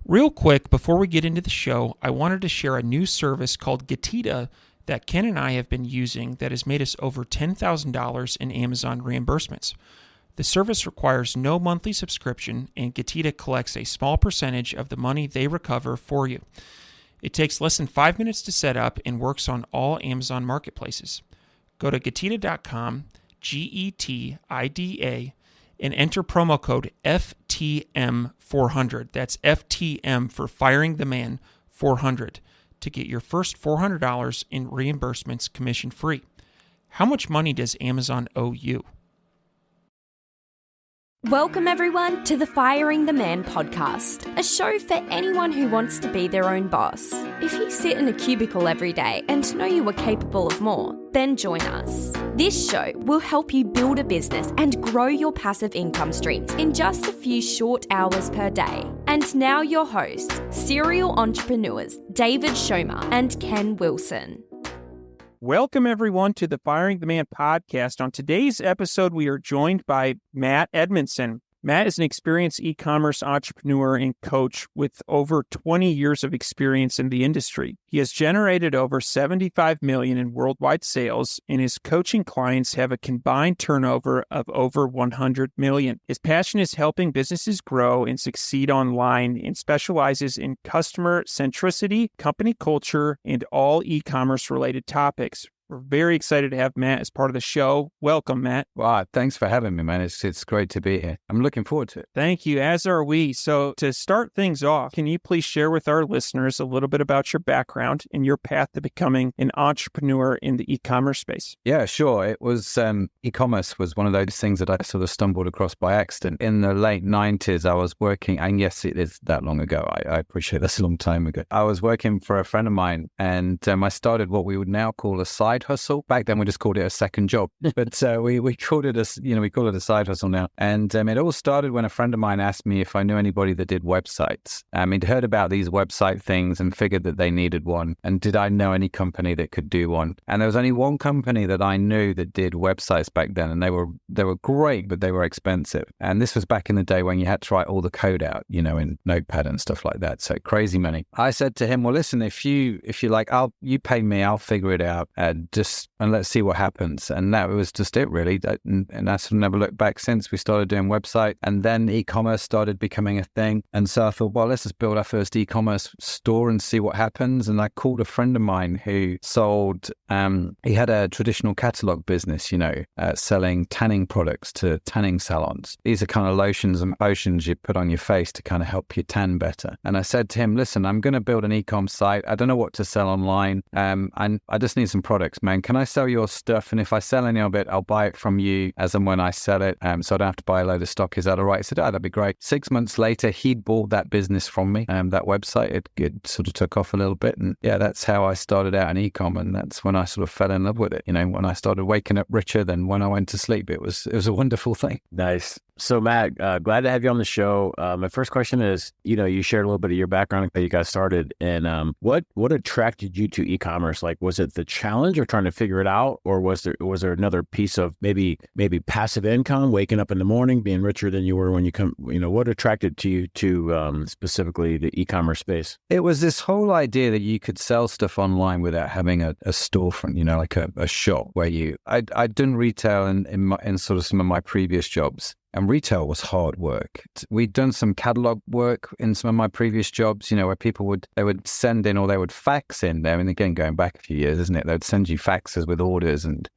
Real quick, before we get into the show, I wanted to share a new service called Getita that Ken and I have been using that has made us over $10,000 in Amazon reimbursements. The service requires no monthly subscription, and Getita collects a small percentage of the money they recover for you. It takes less than 5 minutes to set up and works on all Amazon marketplaces. Go to Getita.com, Getida, and enter promo code FTM400. That's FTM for Firing the Man 400 to get your first $400 in reimbursements commission free. How much money does Amazon owe you? Welcome everyone to the Firing the Man podcast, a show for anyone who wants to be their own boss. If you sit in a cubicle every day and know you are capable of more, then join us. This show will help you build a business and grow your passive income streams in just a few short hours per day. And now your hosts, serial entrepreneurs David Schomer and Ken Wilson. Welcome, everyone, to the Firing the Man podcast. On today's episode, we are joined by Matt Edmundson. Matt is an experienced e-commerce entrepreneur and coach with over 20 years of experience in the industry. He has generated over $75 million in worldwide sales, and his coaching clients have a combined turnover of over $100 million. His passion is helping businesses grow and succeed online and specializes in customer centricity, company culture, and all e-commerce related topics. We're very excited to have Matt as part of the show. Welcome, Matt. Wow, thanks for having me, man. It's great to be here. I'm looking forward to it. Thank you, as are we. So to start things off, can you please share with our listeners a little bit about your background and your path to becoming an entrepreneur in the e-commerce space? Yeah, sure. It was e-commerce was one of those things that I sort of stumbled across by accident. In the late 90s, I was working, and yes, it is that long ago. I appreciate that's a long time ago. I was working for a friend of mine, and I started what we would now call a side hustle. Back then we just called it a second job, but we called it a a side hustle now. And it all started when a friend of mine asked me if I knew anybody that did websites. He'd heard about these website things and figured that they needed one, and did I know any company that could do one? And there was only one company that I knew that did websites back then, and they were great, but they were expensive. And this was back in the day when you had to write all the code out, in Notepad and stuff like that. So crazy money. I said to him, well, listen, if you like, you pay me, I'll figure it out. And let's see what happens. And that was just it, really. And I sort of never looked back since. We started doing website, and then e-commerce started becoming a thing. And so I thought, well, let's just build our first e-commerce store and see what happens. And I called a friend of mine who sold, he had a traditional catalog business, selling tanning products to tanning salons. These are kind of lotions and potions you put on your face to kind of help you tan better. And I said to him, listen, I'm going to build an e-com site. I don't know what to sell online. And I just need some products, man. Can I sell your stuff? And if I sell any of it, I'll buy it from you as and when I sell it. So I don't have to buy a load of stock. Is that all right? I said, that'd be great. 6 months later, he bought that business from me. That website, it sort of took off a little bit. And yeah, that's how I started out in e-com. And that's when I sort of fell in love with it. When I started waking up richer than when I went to sleep. It was a wonderful thing. Nice. So Matt, glad to have you on the show. My first question is, you shared a little bit of your background that you guys started, and what attracted you to e-commerce? Like, was it the challenge or trying to figure it out, or was there another piece of maybe passive income, waking up in the morning, being richer than you were when you come? What attracted to you to specifically the e-commerce space? It was this whole idea that you could sell stuff online without having a storefront, like a shop where I'd done retail in sort of some of my previous jobs. And retail was hard work. We'd done some catalog work in some of my previous jobs, where people would send in, or they would fax in there. And again, going back a few years, isn't it? They'd send you faxes with orders, and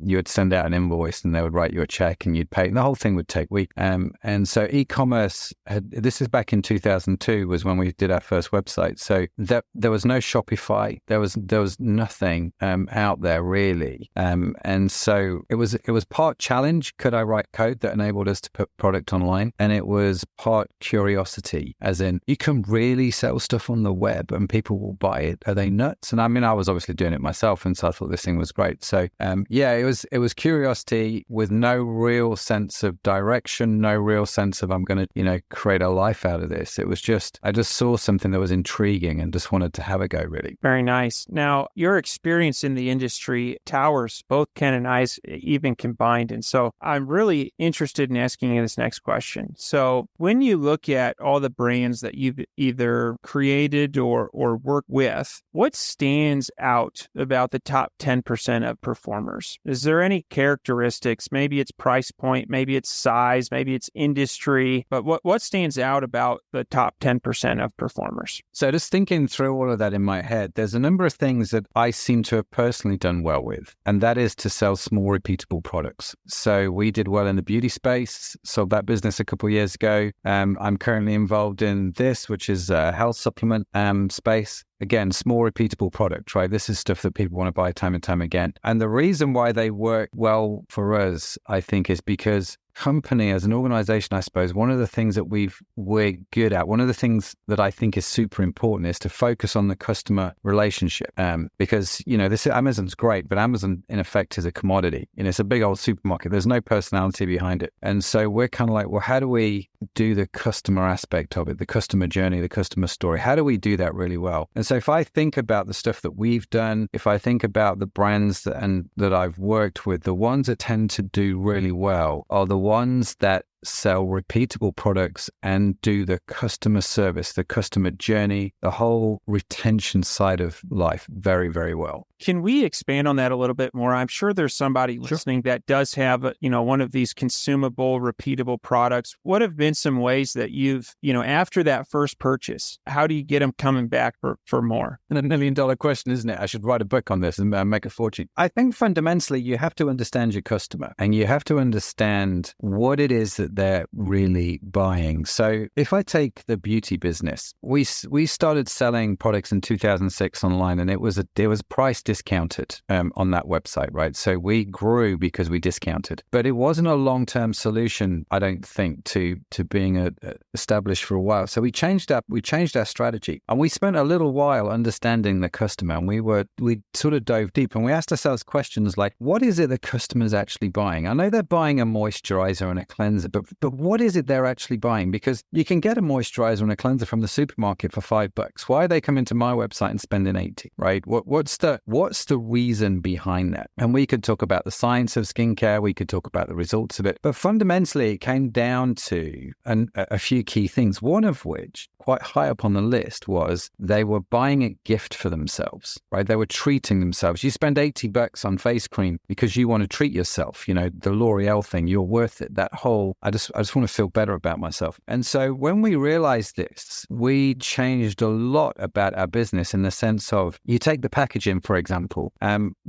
you would send out an invoice, and they would write you a check, and you'd pay. And the whole thing would take weeks. And so e-commerce, this is back in 2002, was when we did our first website. So there was no Shopify. There was nothing out there really. And so it was part challenge. Could I write code that enabled us to put product online? And it was part curiosity, as in, you can really sell stuff on the web and people will buy it. Are they nuts? And I was obviously doing it myself, and so I thought this thing was great. So it was curiosity with no real sense of direction, no real sense of I'm going to create a life out of this. It was just, I just saw something that was intriguing and just wanted to have a go, really. Very nice. Now, your experience in the industry towers both Ken and I's even combined. And so I'm really interested in asking asking you this next question. So when you look at all the brands that you've either created or work with, what stands out about the top 10% of performers? Is there any characteristics? Maybe it's price point, maybe it's size, maybe it's industry, but what stands out about the top 10% of performers? So just thinking through all of that in my head, there's a number of things that I seem to have personally done well with, and that is to sell small, repeatable products. So we did well in the beauty space, sold that business a couple of years ago. I'm currently involved in this, which is a health supplement space. Again, small, repeatable product, right? This is stuff that people want to buy time and time again. And the reason why they work well for us, I think, is because company as an organization, I suppose, one of the things that we're good at, one of the things that I think is super important is to focus on the customer relationship. Because, this Amazon's great, but Amazon in effect is a commodity. It's a big old supermarket. There's no personality behind it. And so we're kind of like, well, how do we do the customer aspect of it, the customer journey, the customer story? How do we do that really well? And so if I think about the stuff that we've done, if I think about the brands that I've worked with, the ones that tend to do really well are the ones that sell repeatable products and do the customer service, the customer journey, the whole retention side of life very, very well. Can we expand on that a little bit more? I'm sure there's somebody listening that does have, one of these consumable, repeatable products. What have been some ways that you've, after that first purchase, how do you get them coming back for more? And $1 million question, isn't it? I should write a book on this and make a fortune. I think fundamentally you have to understand your customer and you have to understand what it is that they're really buying. So if I take the beauty business, we started selling products in 2006 online, and it was price discounted on that website, right? So we grew because we discounted, but it wasn't a long-term solution, I don't think, to being established for a while. So we changed our strategy, and we spent a little while understanding the customer, and we sort of dove deep, and we asked ourselves questions like, what is it the customer's actually buying? I know they're buying a moisturizer and a cleanser, but what is it they're actually buying? Because you can get a moisturizer and a cleanser from the supermarket for $5. Why are they coming to my website and spending $80, right? What's the reason behind that? And we could talk about the science of skincare. We could talk about the results of it. But fundamentally, it came down to a few key things, one of which, quite high up on the list, was they were buying a gift for themselves, right? They were treating themselves. You spend $80 on face cream because you want to treat yourself, the L'Oreal thing, you're worth it. That whole, I just want to feel better about myself. And so when we realized this, we changed a lot about our business in the sense of, you take the packaging, for example.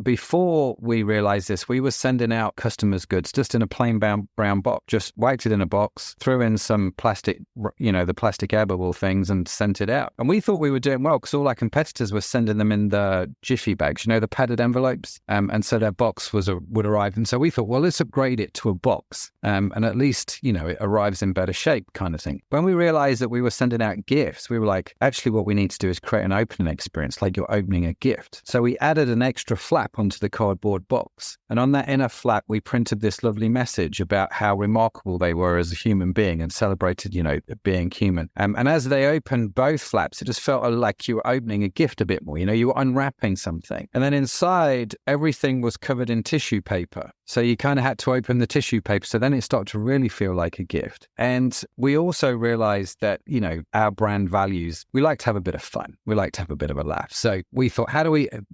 Before we realized this, we were sending out customers' goods just in a plain brown box, just wiped it in a box, threw in some plastic, the plastic air bubble things, and sent it out. And we thought we were doing well because all our competitors were sending them in the jiffy bags, the padded envelopes. And so their box would arrive. And so we thought, well, let's upgrade it to a box. And at least, it arrives in better shape kind of thing. When we realized that we were sending out gifts, we were like, actually what we need to do is create an opening experience like you're opening a gift. So we added an extra flap onto the cardboard box. And on that inner flap, we printed this lovely message about how remarkable they were as a human being and celebrated, being human. And as they opened both flaps, it just felt like you were opening a gift a bit more. You were unwrapping something. And then inside, everything was covered in tissue paper. So you kind of had to open the tissue paper. So then it started to really feel like a gift. And we also realized that, our brand values, we like to have a bit of fun. We like to have a bit of a laugh. So we thought,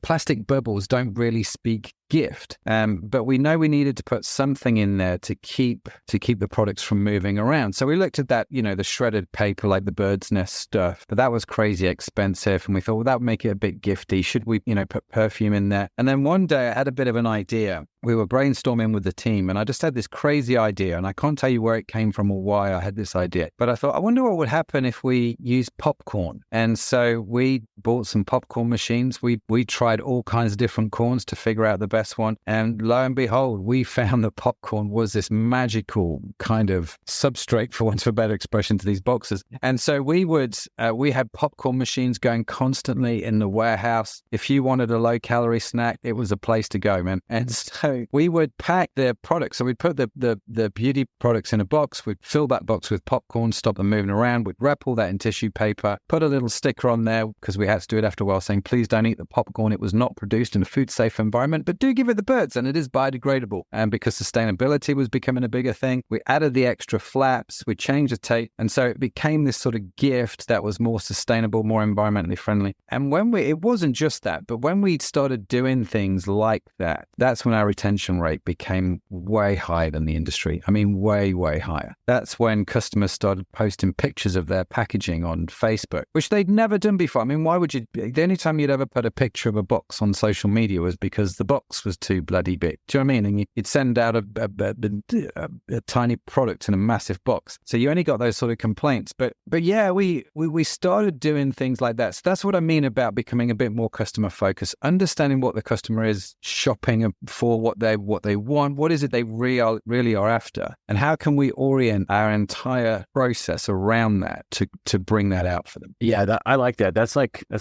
plastic bubbles don't really speak gift. But we know we needed to put something in there to keep the products from moving around. So we looked at that, the shredded paper, like the bird's nest stuff, but that was crazy expensive. And we thought, well, that would make it a bit gifty. Should we, put perfume in there? And then one day I had a bit of an idea. We were brainstorming with the team, and I just had this crazy idea, and I can't tell you where it came from or why I had this idea, but I thought, I wonder what would happen if we used popcorn. And so we bought some popcorn machines. We tried all kinds of different corns to figure out the best one. And lo and behold, we found that popcorn was this magical kind of substrate, for want of a better expression, to these boxes. And so we had popcorn machines going constantly in the warehouse. If you wanted a low calorie snack, it was a place to go, man. And so we would pack their products. So we'd put the beauty products in a box. We'd fill that box with popcorn, stop them moving around. We'd wrap all that in tissue paper, put a little sticker on there because we had to do it after a while saying, please don't eat the popcorn. It was not produced in a food safe environment, but do do give it the birds, and it is biodegradable. And because sustainability was becoming a bigger thing, we added the extra flaps, we changed the tape, and so it became this sort of gift that was more sustainable, more environmentally friendly. And it wasn't just that, but when we started doing things like that, that's when our retention rate became way higher than the industry. I mean, way, way higher. That's when customers started posting pictures of their packaging on Facebook, which they'd never done before. I mean, why would you? The only time you'd ever put a picture of a box on social media was because the box was too bloody big. Do you know what I mean? And you'd send out a tiny product in a massive box. So you only got those sort of complaints. But yeah, we started doing things like that. So that's what I mean about becoming a bit more customer focused, understanding what the customer is shopping for, what they want, what is it they really are after, and how can we orient our entire process around that to bring that out for them. Yeah, I like that. That's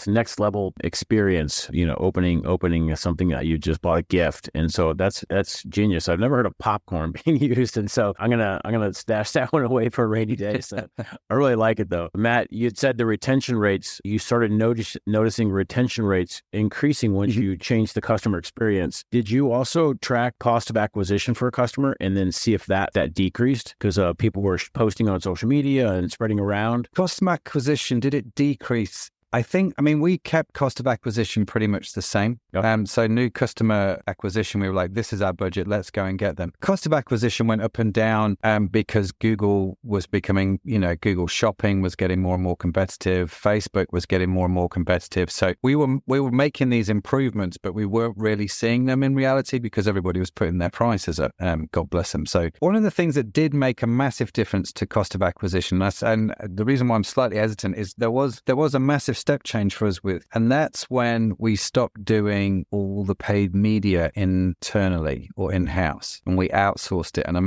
next level experience, opening something that you just bought, a gift. And so that's genius. I've never heard of popcorn being used. And so I'm gonna stash that one away for a rainy day. So I really like it though. Matt, you had said the retention rates, you started noticing retention rates increasing once you changed the customer experience. Did you also track cost of acquisition for a customer and then see if that decreased? Because people were posting on social media and spreading around. Cost of acquisition, did it decrease? We kept cost of acquisition pretty much the same. Yep. So new customer acquisition, we were like, this is our budget, let's go and get them. Cost of acquisition went up and down because Google was becoming, Google Shopping was getting more and more competitive. Facebook was getting more and more competitive. So we were making these improvements, but we weren't really seeing them in reality because everybody was putting their prices up. God bless them. So one of the things that did make a massive difference to cost of acquisition, and the reason why I'm slightly hesitant is there was a massive step change for us and that's when we stopped doing all the paid media internally or in-house, and we outsourced it. And I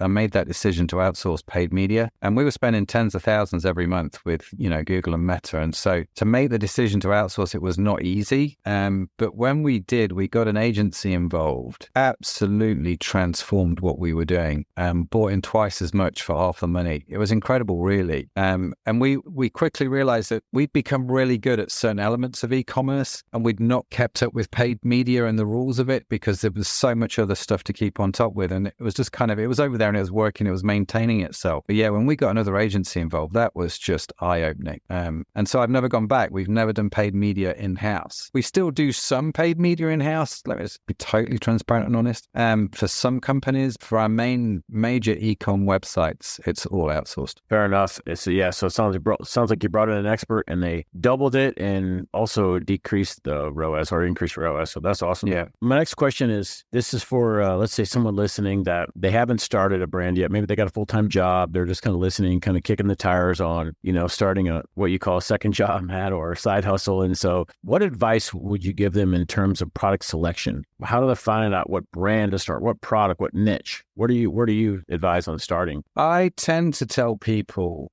made that decision to outsource paid media, and we were spending tens of thousands every month with Google and Meta. And so to make the decision to outsource it was not easy, but when we did, we got an agency involved, absolutely transformed what we were doing, bought in twice as much for half the money. It was incredible, really. And we quickly realized that we'd become really good at certain elements of e-commerce, and we'd not kept up with paid media and the rules of it because there was so much other stuff to keep on top with. And it was just it was over there and it was working, it was maintaining itself. But yeah, when we got another agency involved, that was just eye-opening. And so I've never gone back. We've never done paid media in-house. We still do some paid media in-house. Let me just be totally transparent and honest. For some companies, for our major e-com websites, it's all outsourced. Fair enough. So it sounds like you brought in an expert and they doubled it and also decreased the ROAS or increased ROAS. So that's awesome. Yeah. My next question is, this is for, let's say someone listening that they haven't started a brand yet. Maybe they got a full-time job. They're just kind of listening, kind of kicking the tires on, starting what you call a second job, Matt, or a side hustle. And so what advice would you give them in terms of product selection? How do they find out what brand to start, what product, what niche? Where do you advise on starting? I tend to tell people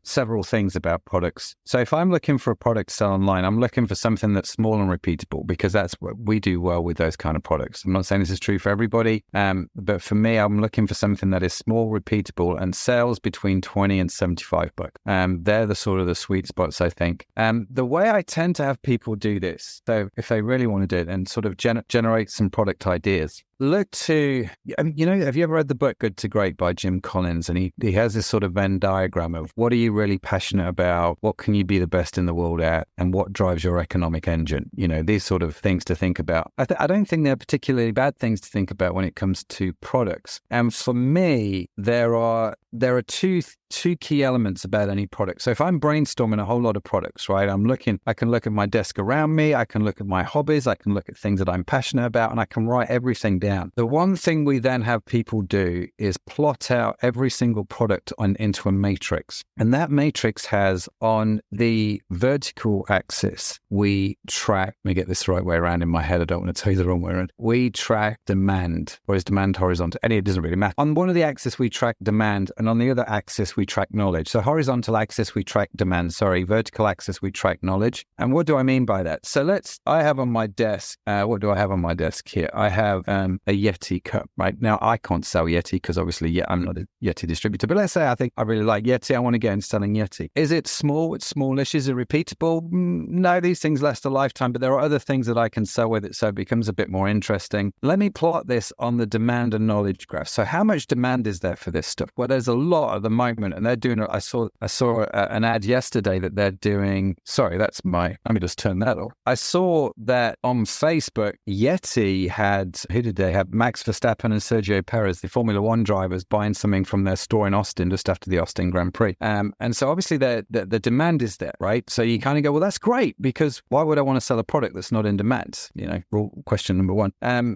several things about products. So if I'm looking for a product to sell online, I'm looking for something that's small and repeatable, because that's what we do well with those kind of products. I'm not saying this is true for everybody, but for me, I'm looking for something that is small, repeatable, and sells between $20 and $75. They're the sort of the sweet spots, I think. The way I tend to have people do this, so if they really want to do it and sort of generate some product ideas, look to, have you ever read the book Good to Great by Jim Collins? And he has this sort of Venn diagram of what are you really passionate about? What can you be the best in the world at? And what drives your economic engine? These sort of things to think about. I don't think they're particularly bad things to think about when it comes to products. And for me, there are two key elements about any product. So if I'm brainstorming a whole lot of products, right, I can look at my desk around me, I can look at my hobbies, I can look at things that I'm passionate about, and I can write everything down. The one thing we then have people do is plot out every single product into a matrix. And that matrix has, on the vertical axis, we track, let me get this the right way around in my head, I don't want to tell you the wrong way around. We track demand, or is demand horizontal? It doesn't really matter. On one of the axes, we track demand, and on the other axis, we we track knowledge. So horizontal axis, we track demand. Vertical axis, we track knowledge. And what do I mean by that? So I have on my desk, what do I have on my desk here? I have a Yeti cup, right? Now, I can't sell Yeti because obviously I'm not a Yeti distributor, but let's say I think I really like Yeti. I want to get into selling Yeti. Is it small? It's smallish. Is it repeatable? No, these things last a lifetime, but there are other things that I can sell with it, so it becomes a bit more interesting. Let me plot this on the demand and knowledge graph. So how much demand is there for this stuff? Well, there's a lot at the moment, and they're doing it. I saw an ad yesterday that they're doing. Sorry, let me just turn that off. I saw that on Facebook, Yeti who did they have? Max Verstappen and Sergio Perez, the Formula One drivers, buying something from their store in Austin just after the Austin Grand Prix. And so obviously the demand is there, right? So you kind of go, well, that's great, because why would I want to sell a product that's not in demand? Question number one.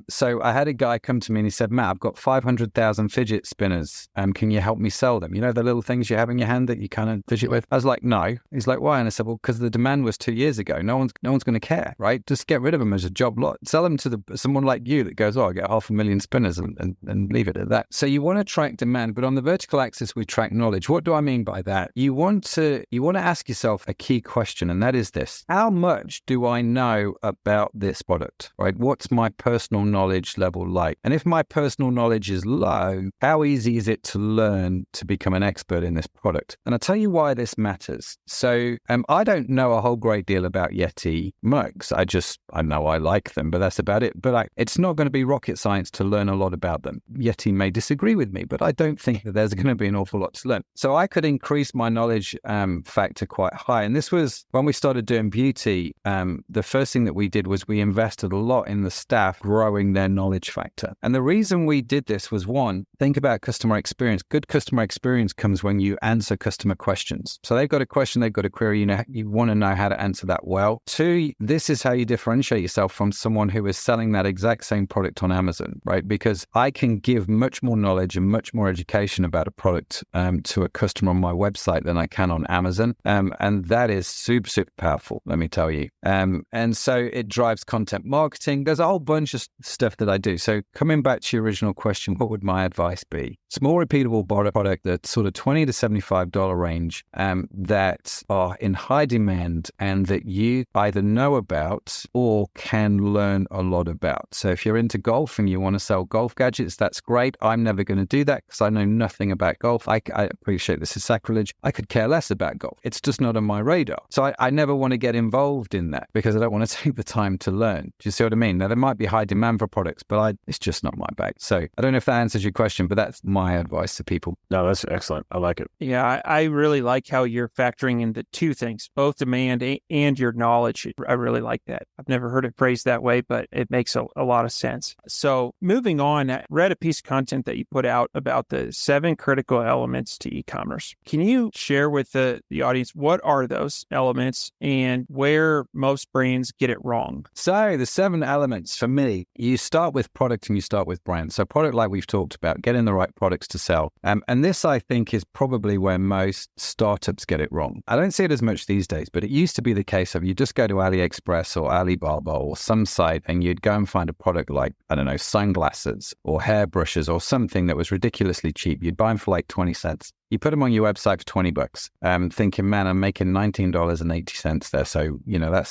So I had a guy come to me and he said, Matt, I've got 500,000 fidget spinners. Can you help me sell them? You know, the little things you have in your hand that you kind of fidget with? I was like, no. He's like, why? And I said, well, because the demand was 2 years ago. No one's going to care, right? Just get rid of them as a job lot. Sell them to someone like you that goes, I get 500,000 spinners and leave it at that. So you want to track demand, but on the vertical axis, we track knowledge. What do I mean by that? You want to ask yourself a key question, and that is this: how much do I know about this product, right? What's my personal knowledge level like? And if my personal knowledge is low, how easy is it to learn to become an expert in this product? And I'll tell you why this matters. So I don't know a whole great deal about Yeti mugs. I know I like them, but that's about it. But it's not going to be rocket science to learn a lot about them. Yeti may disagree with me, but I don't think that there's going to be an awful lot to learn. So I could increase my knowledge factor quite high. And this was when we started doing beauty. The first thing that we did was we invested a lot in the staff growing their knowledge factor. And the reason we did this was, one, think about customer experience. Good customer experience comes when you answer customer questions. So they've got a question, they've got a query, you want to know how to answer that well. Two, this is how you differentiate yourself from someone who is selling that exact same product on Amazon, right? Because I can give much more knowledge and much more education about a product to a customer on my website than I can on Amazon. And that is super, super powerful, let me tell you. And so it drives content marketing. There's a whole bunch of stuff that I do. So coming back to your original question, what would my advice be? Small, repeatable product that's sort of $20 to $75 range that are in high demand and that you either know about or can learn a lot about. So if you're into golf and you want to sell golf gadgets, that's great. I'm never going to do that because I know nothing about golf. I appreciate this is sacrilege. I could care less about golf. It's just not on my radar. So I never want to get involved in that because I don't want to take the time to learn. Do you see what I mean? Now, there might be high demand for products, but it's just not my bag. So I don't know if that answers your question, but that's my advice to people. No, that's excellent. I like it. Yeah, I really like how you're factoring in the two things, both demand and your knowledge. I really like that. I've never heard it phrased that way, but it makes a lot of sense. So moving on, I read a piece of content that you put out about the 7 critical elements to e-commerce. Can you share with the audience what are those elements and where most brands get it wrong? So the 7 elements for me, you start with product and you start with brand. So product, like we've talked about, getting the right products to sell. And this, I think, is probably where most startups get it wrong. I don't see it as much these days, but it used to be the case of you just go to AliExpress or Alibaba or some site and you'd go and find a product like, I don't know, sunglasses or hairbrushes or something that was ridiculously cheap. You'd buy them for like 20 cents. You put them on your website for $20, thinking, man, I'm making $19.80 there. So,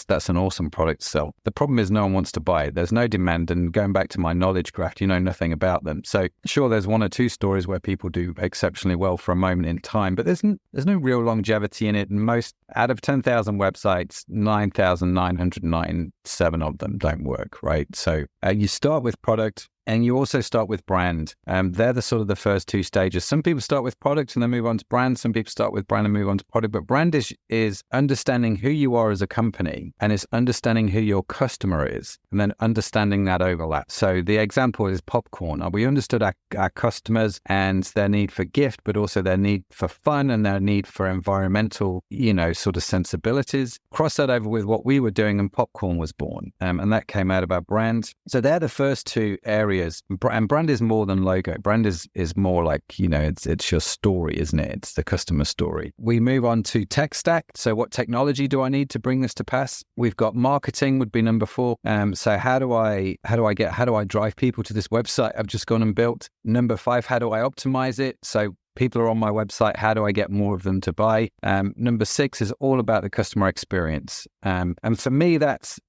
that's an awesome product to sell. The problem is no one wants to buy it. There's no demand. And going back to my knowledge graph, you know nothing about them. So sure, there's 1 or 2 stories where people do exceptionally well for a moment in time, but there's no real longevity in it. And most out of 10,000 websites, 9,997 of them don't work, right? So you start with product. And you also start with brand. They're the sort of the first 2 stages. Some people start with product and then move on to brand. Some people start with brand and move on to product. But brand is understanding who you are as a company and it's understanding who your customer is and then understanding that overlap. So the example is popcorn. We understood our customers and their need for gift, but also their need for fun and their need for environmental, sort of sensibilities. Cross that over with what we were doing and popcorn was born. And that came out of our brand. So they're the first 2 areas. And brand is more than logo. Brand is more like, it's your story, isn't it? It's the customer story. We move on to tech stack. So what technology do I need to bring this to pass? We've got marketing would be number 4. So how do I drive people to this website I've just gone and built? Number 5, how do I optimize it? So people are on my website. How do I get more of them to buy? Number 6 is all about the customer experience. And for me,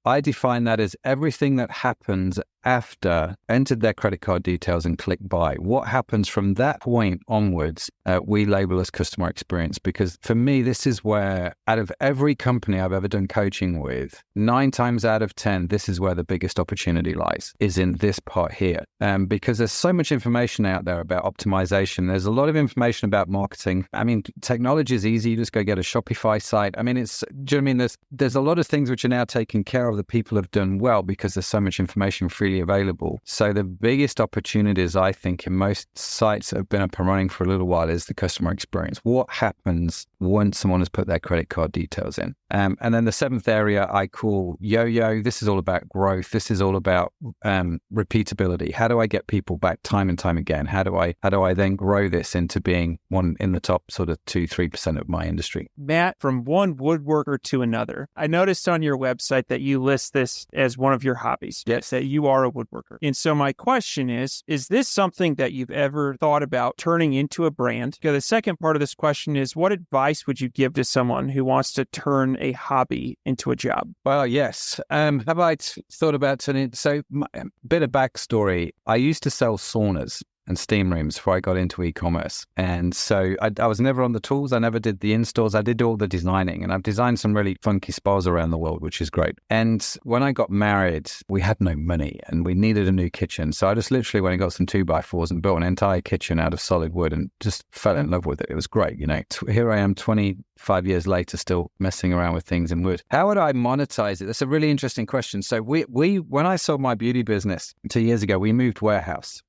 I define that as everything that happens after entered their credit card details and click buy. What happens from that point onwards, we label as customer experience, because for me, this is where out of every company I've ever done coaching with, 9 times out of 10, this is where the biggest opportunity lies, is in this part here. Because there's so much information out there about optimization. There's a lot of information about marketing. I mean, technology is easy. You just go get a Shopify site. I mean, do you know what I mean? There's a lot of things which are now taken care of that people have done well because there's so much information freely available. So the biggest opportunities, I think, in most sites that have been up and running for a little while is the customer experience. What happens once someone has put their credit card details in? And then the 7th area I call yo-yo. This is all about growth. This is all about repeatability. How do I get people back time and time again? How do I then grow this into being one in the top sort of 2-3% of my industry? Matt, from one woodworker to another, I noticed on your website that you list this as one of your hobbies. Yes. That you are a woodworker. And so my question is this something that you've ever thought about turning into a brand? Because the second part of this question is, what advice would you give to someone who wants to turn a hobby into a job? Well, yes. Have I thought about turning? So, bit of backstory. I used to sell saunas and steam rooms before I got into e-commerce. And so I was never on the tools. I never did the installs. I did all the designing, and I've designed some really funky spas around the world, which is great. And when I got married, we had no money and we needed a new kitchen. So I just literally went and got some 2x4s and built an entire kitchen out of solid wood and just fell in love with it. It was great. You know, here I am 25 years later, still messing around with things in wood. How would I monetize it? That's a really interesting question. So when I sold my beauty business 2 years ago, we moved warehouse.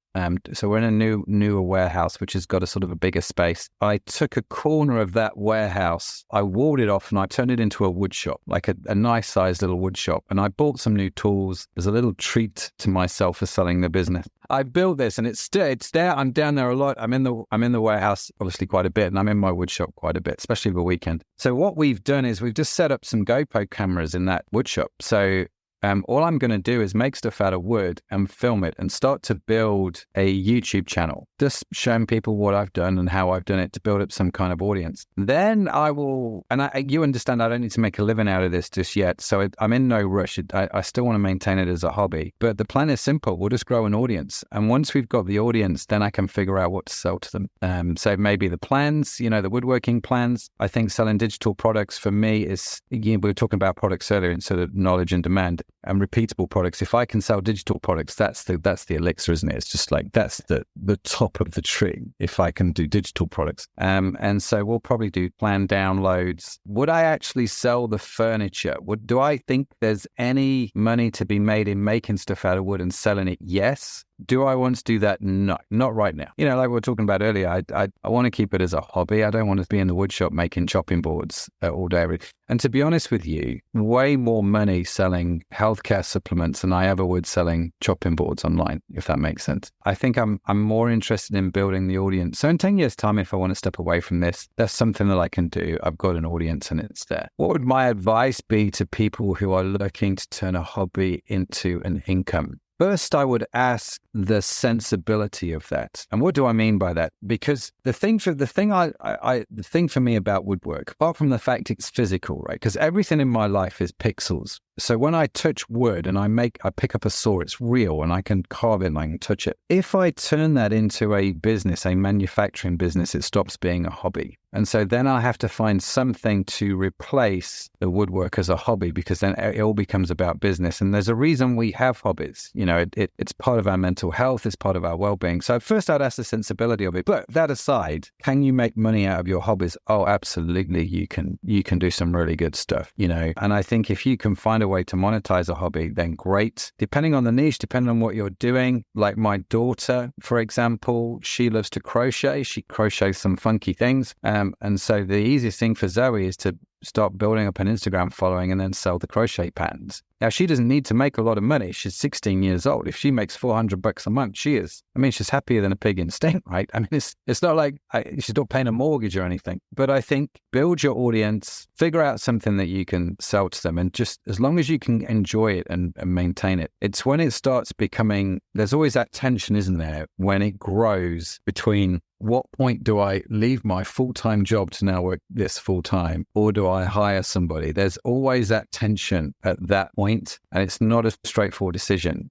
So we're in a newer warehouse, which has got a sort of a bigger space. I took a corner of that warehouse, I walled it off and I turned it into a wood shop, like a nice sized little wood shop. And I bought some new tools as a little treat to myself for selling the business. I built this and it's there. I'm down there a lot. I'm in the warehouse obviously quite a bit, and I'm in my wood shop quite a bit, especially over the weekend. So what we've done is we've just set up some GoPro cameras in that wood shop. So all I'm going to do is make stuff out of wood and film it and start to build a YouTube channel, just showing people what I've done and how I've done it to build up some kind of audience. Then I will, and you understand I don't need to make a living out of this just yet, so I'm in no rush. I still want to maintain it as a hobby, but the plan is simple. We'll just grow an audience. And once we've got the audience, then I can figure out what to sell to them. So maybe the plans, the woodworking plans. I think selling digital products for me is, we were talking about products earlier instead of knowledge and demand. And repeatable products. If I can sell digital products, that's the elixir, isn't it? It's just like that's the top of the tree. If I can do digital products, and so we'll probably do planned downloads. Would I actually sell the furniture? Do I think there's any money to be made in making stuff out of wood and selling it? Yes. Do I want to do that? No, not right now. Like we were talking about earlier, I want to keep it as a hobby. I don't want to be in the wood shop making chopping boards all day. And to be honest with you, way more money selling healthcare supplements than I ever would selling chopping boards online, if that makes sense. I think I'm more interested in building the audience. So in 10 years' time, if I want to step away from this, that's something that I can do. I've got an audience and it's there. What would my advice be to people who are looking to turn a hobby into an income? First, I would ask the sensibility of that. And what do I mean by that? Because the thing for me about woodwork, apart from the fact it's physical, right? Because everything in my life is pixels. So when I touch wood and I pick up a saw, it's real and I can carve it and I can touch it. If I turn that into a business, a manufacturing business, it stops being a hobby. And so then I have to find something to replace the woodwork as a hobby, because then it all becomes about business. And there's a reason we have hobbies. It's part of our mental health, it's part of our well-being. So first I'd ask the sensibility of it. But that aside, can you make money out of your hobbies? Oh, absolutely. You can do some really good stuff, And I think if you can find a way to monetize a hobby, then great. Depending on the niche, depending on what you're doing, like my daughter, for example, she loves to crochet. She crochets some funky things. And so the easiest thing for Zoe is to start building up an Instagram following and then sell the crochet patterns. Now, she doesn't need to make a lot of money. She's 16 years old. If she makes $400 a month, she's happier than a pig in stink, right? I mean, it's not like she's not paying a mortgage or anything. But I think build your audience, figure out something that you can sell to them. And just as long as you can enjoy it and maintain it, it's when it starts becoming, there's always that tension, isn't there? When it grows between what point do I leave my full-time job to now work this full-time, or do I hire somebody? There's always that tension at that point, and it's not a straightforward decision.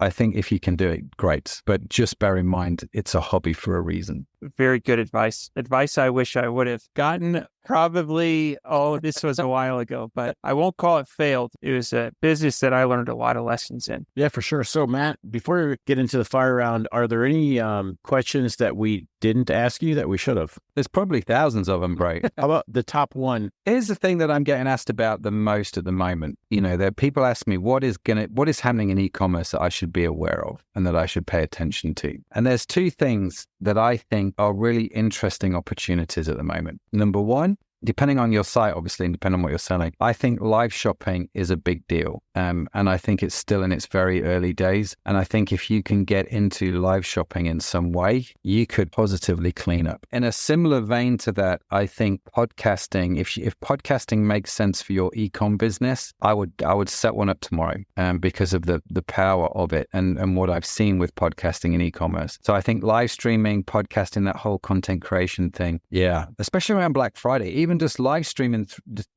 I think if you can do it, great. But just bear in mind, it's a hobby for a reason. Very good advice. Advice I wish I would have gotten probably, this was a while ago, but I won't call it failed. It was a business that I learned a lot of lessons in. Yeah, for sure. So Matt, before we get into the fire round, are there any questions that we didn't ask you that we should have? There's probably thousands of them, Bray. How about the top one? Here's the thing that I'm getting asked about the most at the moment. There people ask me what is happening in e-commerce that I should be aware of and that I should pay attention to. And there's two things that I think are really interesting opportunities at the moment. Number one, depending on your site, obviously, and depending on what you're selling, I think live shopping is a big deal. And I think it's still in its very early days. And I think if you can get into live shopping in some way, you could positively clean up. In a similar vein to that, I think podcasting, if podcasting makes sense for your e-com business, I would set one up tomorrow because of the power of it and what I've seen with podcasting in e-commerce. So I think live streaming, podcasting, that whole content creation thing, yeah, especially around Black Friday, even just live streaming,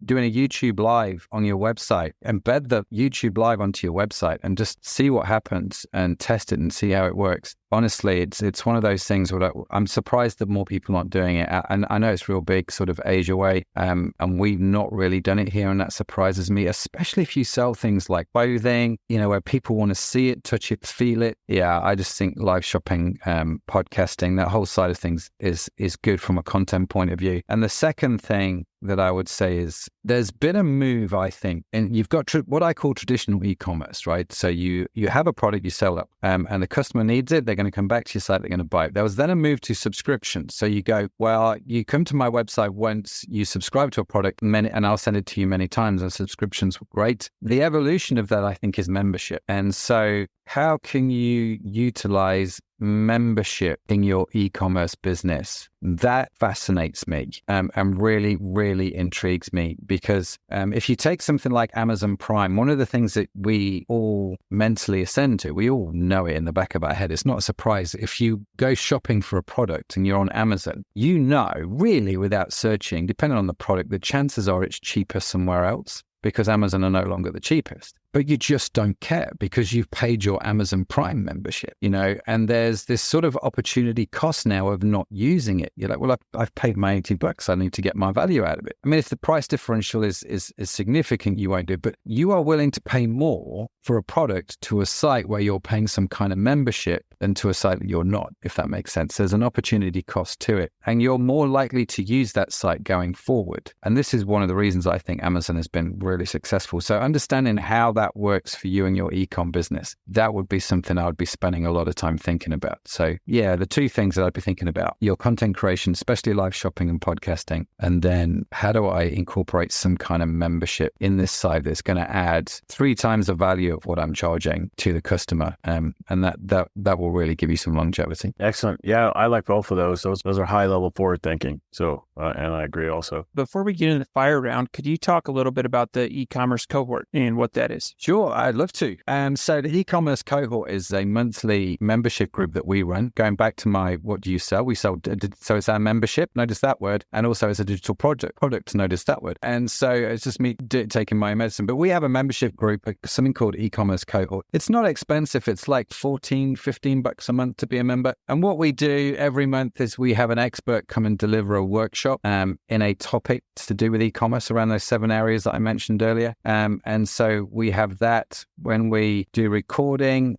doing a YouTube live on your website, embed the YouTube live onto your website and just see what happens and test it and see how it works. Honestly, it's one of those things where I'm surprised that more people aren't doing it. And I know it's real big sort of Asia way, and we've not really done it here, and that surprises me, especially if you sell things like clothing, where people want to see it, touch it, feel it. Yeah, I just think live shopping, podcasting, that whole side of things is good from a content point of view. And the second thing that I would say is there's been a move, I think, and you've got what I call traditional e-commerce, right? So you have a product, you sell it, and the customer needs it, they're going to come back to your site, they're going to buy it. There was then a move to subscription. So you go, well, you come to my website once, you subscribe to a product, and I'll send it to you many times, and subscriptions were great. The evolution of that, I think, is membership. And so how can you utilize membership in your e-commerce business? That fascinates me and really, really intrigues me because if you take something like Amazon Prime, one of the things that we all mentally ascend to, we all know it in the back of our head. It's not a surprise. If you go shopping for a product and you're on Amazon, really without searching, depending on the product, the chances are it's cheaper somewhere else because Amazon are no longer the cheapest. But you just don't care because you've paid your Amazon Prime membership, and there's this sort of opportunity cost now of not using it. You're like, well, I've paid my $80. I need to get my value out of it. I mean, if the price differential is significant, you won't do it, but you are willing to pay more for a product to a site where you're paying some kind of membership than to a site that you're not, if that makes sense. There's an opportunity cost to it, and you're more likely to use that site going forward. And this is one of the reasons I think Amazon has been really successful. So understanding how that works for you and your e-com business, that would be something I would be spending a lot of time thinking about. So yeah, the two things that I'd be thinking about, your content creation, especially live shopping and podcasting, and then how do I incorporate some kind of membership in this site that's going to add 3 times the value of what I'm charging to the customer, and that will really give you some longevity. Excellent. Yeah, I like both of those. Those are high level forward thinking. So, and I agree also. Before we get into the fire round, could you talk a little bit about the e-commerce cohort and what that is? Sure, I'd love to. So the e-commerce cohort is a monthly membership group that we run. Going back to my what do you sell? We sell, so it's our membership, notice that word, and also it's a digital product, notice that word. And so it's just me taking my medicine. But we have a membership group, something called e-commerce cohort. It's not expensive. It's like $15 a month to be a member. And what we do every month is we have an expert come and deliver a workshop in a topic to do with e-commerce around those 7 areas that I mentioned earlier. And so we have that when we do recording.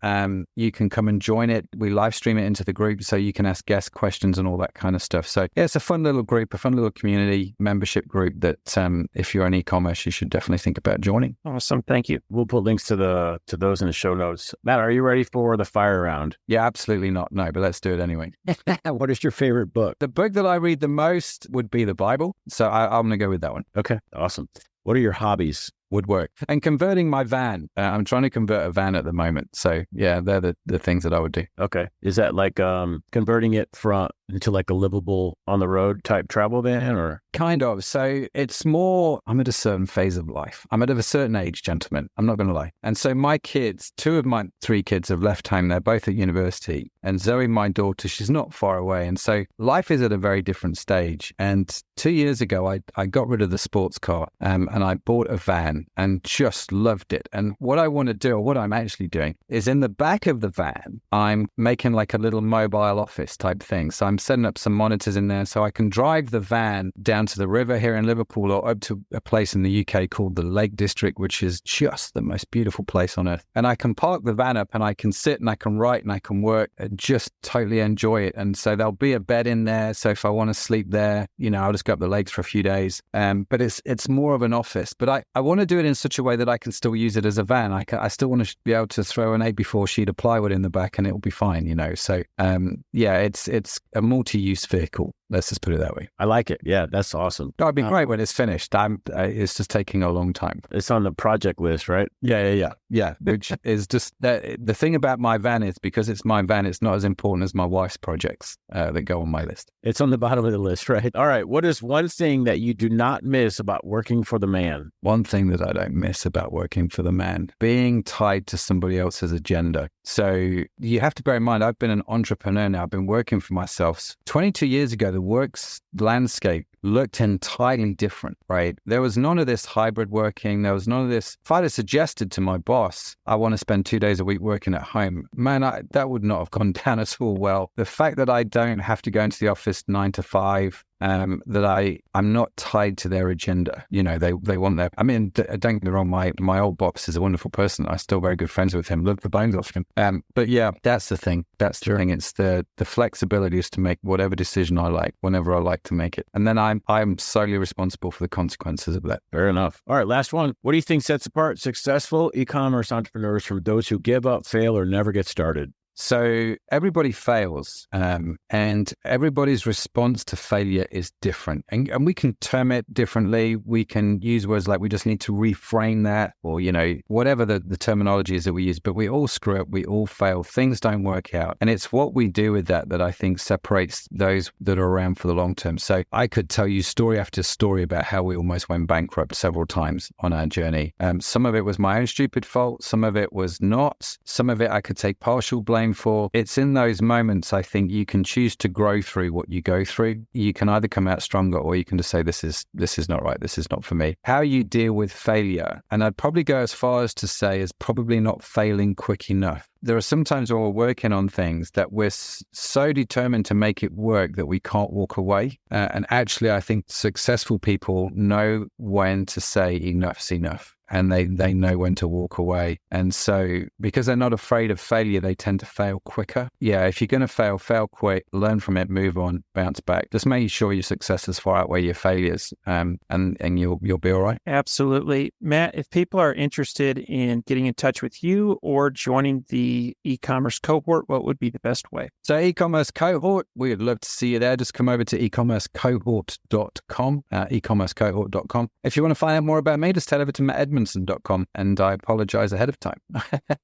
You can come and join it. We live stream it into the group so you can ask guest questions and all that kind of stuff. So yeah, it's a fun little group, a fun little community membership group that if you're in e-commerce, you should definitely think about joining. Awesome. Thank you. We'll put links to those in the show notes. Matt, are you ready for the fire round? Yeah, absolutely not. No, but let's do it anyway. What is your favorite book? The book that I read the most would be the Bible. So I'm going to go with that one. Okay, awesome. What are your hobbies? Woodwork and converting my van. I'm trying to convert a van at the moment. So yeah, they're the things that I would do. Okay. Is that like converting it from into like a livable on the road type travel van, or? Kind of. So it's more, I'm at a certain phase of life. I'm at a certain age, gentlemen. I'm not going to lie. And so my kids, 2 of my 3 kids have left home. They're both at university. And Zoe, my daughter, she's not far away. And so life is at a very different stage. And 2 years ago, I got rid of the sports car and I bought a van and just loved it. And what I want to do, or what I'm actually doing, is in the back of the van, I'm making like a little mobile office type thing. So I'm setting up some monitors in there so I can drive the van down to the river here in Liverpool or up to a place in the UK called the Lake District, which is just the most beautiful place on earth. And I can park the van up and I can sit and I can write and I can work and just totally enjoy it. And so there'll be a bed in there. So if I want to sleep there, I'll just go up the lakes for a few days. But it's more of an office. But I want to do it in such a way that I can still use it as a van. I still want to be able to throw an 8x4 sheet of plywood in the back and it'll be fine, So it's a multi-use vehicle. Let's just put it that way. I like it. Yeah, that's awesome. That'd be great when it's finished. It's just taking a long time. It's on the project list, right? Yeah. Which is just the thing about my van is because it's my van, it's not as important as my wife's projects that go on my list. It's on the bottom of the list, right? All right. What is one thing that you do not miss about working for the man? One thing that I don't miss about working for the man, being tied to somebody else's agenda. So you have to bear in mind, I've been an entrepreneur now. I've been working for myself. 22 years ago, the work's landscape looked entirely different, right? There was none of this hybrid working. There was none of this. If I'd have suggested to my boss, I want to spend 2 days a week working at home, man, that would not have gone down at all well. The fact that I don't have to go into the office 9 to 5, that I'm not tied to their agenda. They want their, don't get me wrong, my old boss is a wonderful person. I'm still very good friends with him, love the bones off him. But yeah, that's the thing. That's the thing. It's the flexibility is to make whatever decision I like, whenever I like to make it. And then I'm solely responsible for the consequences of that. Fair enough. All right, last one. What do you think sets apart successful e-commerce entrepreneurs from those who give up, fail, or never get started? So everybody fails, and everybody's response to failure is different. And we can term it differently. We can use words like we just need to reframe that, or, whatever the terminology is that we use. But we all screw up. We all fail. Things don't work out. And it's what we do with that I think separates those that are around for the long term. So I could tell you story after story about how we almost went bankrupt several times on our journey. Some of it was my own stupid fault. Some of it was not. Some of it I could take partial blame for. It's in those moments, I think, you can choose to grow through what you go through. You can either come out stronger or you can just say, this is not right. This is not for me. How you deal with failure, and I'd probably go as far as to say is probably not failing quick enough. There are sometimes when we're working on things that we're so determined to make it work that we can't walk away. And actually, I think successful people know when to say enough's enough. And they know when to walk away. And so because they're not afraid of failure, they tend to fail quicker. Yeah, if you're going to fail quick, learn from it, move on, bounce back. Just make sure your successes far outweigh your failures, and you'll be all right. Absolutely. Matt, if people are interested in getting in touch with you or joining the e-commerce cohort, what would be the best way? So e-commerce cohort, we would love to see you there. Just come over to ecommercecohort.com, ecommercecohort.com. If you want to find out more about me, just head over to Edmondson.com, and I apologize ahead of time.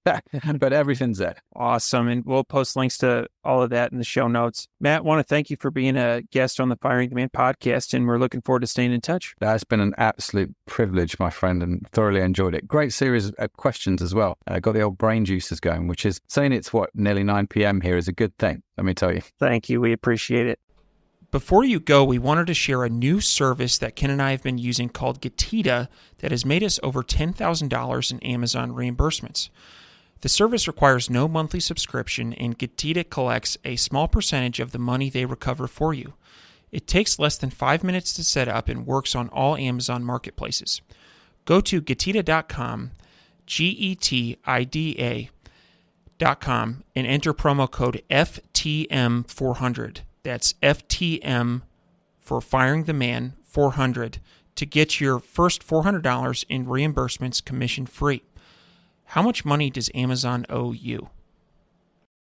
But everything's there. Awesome. And we'll post links to all of that in the show notes. Matt, I want to thank you for being a guest on the Firing the Man podcast, and we're looking forward to staying in touch. That's been an absolute privilege, my friend, and thoroughly enjoyed it. Great series of questions as well. Got the old brain juices going, which is saying it's nearly 9 p.m. here is a good thing, let me tell you. Thank you. We appreciate it. Before you go, we wanted to share a new service that Ken and I have been using called Getita that has made us over $10,000 in Amazon reimbursements. The service requires no monthly subscription, and Getita collects a small percentage of the money they recover for you. It takes less than 5 minutes to set up and works on all Amazon marketplaces. Go to Getita.com, Getida.com, and enter promo code FTM400. That's FTM for Firing the Man 400 to get your first $400 in reimbursements commission free. How much money does Amazon owe you?